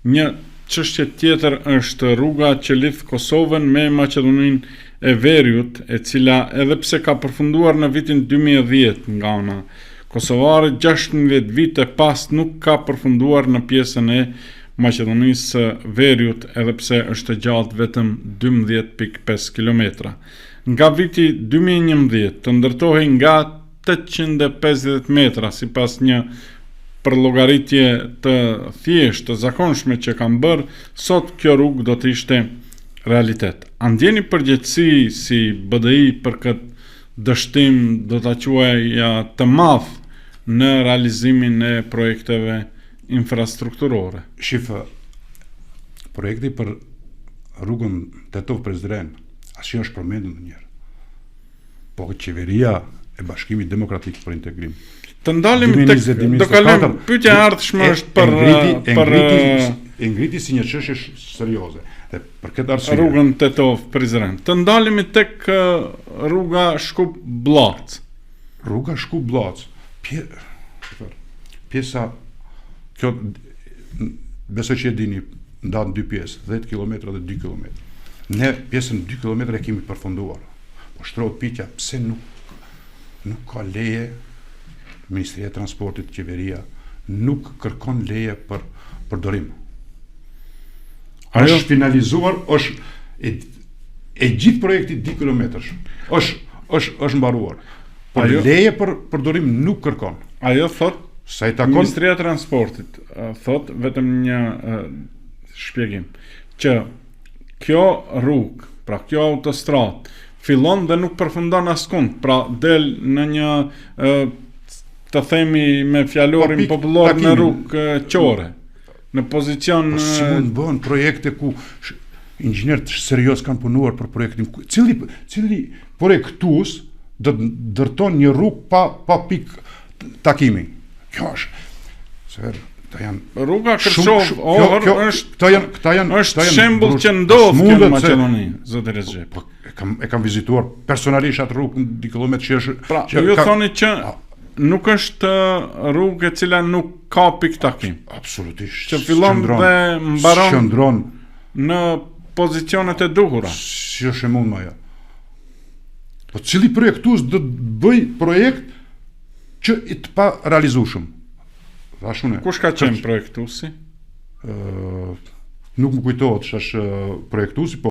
Një çështje tjetër është rruga që lidh Kosovën me Maqedoninë e Veriut, e cila edhe pse ka përfunduar në vitin 2010 nga ana kosovare, 16 vite pas nuk ka përfunduar në pjesën e Maqedonisë së Veriut, edhe pse është gjatë vetëm 12.5 km. Nga viti 2011 të ndërtohej nga 850 metra sipas një përllogaritje të thjeshtë të zakonshme që kanë bërë, sot kjo rrugë do të ishte realitet. A ndjeni përgjegjësi si BDI për këtë dështim, do ta quaja të madh, në realizimin e projekteve infrastrukturore? Shifë, projekti për rrugën Tetov-Prizren asnjë është përmendur ndonjëherë. Po qeveria e Bashkimit Demokratik për Integrim. Të ndalim do kalojmë pyetja e ardhshme është për ngriti si një çështje serioze. Dhe për këtë arsye rrugën Tetov-Prizren. Të ndalemi tek rruga Shkup-Blac. Rruga Shkup-Blac. Pjesa kjo besoj që e dini, ndahet në dy pjesë, 10 km dhe 2 km. Ne pjesën 2 km e kemi përfunduar. Po shtrohet pyetja pse nuk ka leje. Ministria e Transportit, qeveria nuk kërkon leje për përdorim. Është finalizuar, është e gjithë projekti 2 kilometrash. Është mbaruar. Por leje për përdorim nuk kërkon. Ajo thot sa i takon Ministria e Transportit, thot vetëm një shpjegim që kjo rrugë, pra kjo autostradë fillon dhe nuk përfundon askund, pra del në një të themi me fjalorin popullor në rrugë qore, në pozicion si mund bën projekte ku inxhinierët serioz kanë punuar për projektin, cili projektues do të ndërton një rrugë pa pik takimi. Kjo është rruga Kërshov është shembull që ndodh në Maqedoni, zoti Recep. E kam vizituar personalisht atë rrugë 2 kilometër që është. Pra, ju thoni që nuk është rrugë e cila nuk ka pik takim. Absolutisht. Që fillon dhe mbaron në pozicionet e duhura. Si është e mundme ajo? Po cili projektues do të bëj projekt që i të pa realizueshëm? Kush ka qenë projektuesi? Nuk më kujtohet ç'është projektuesi, po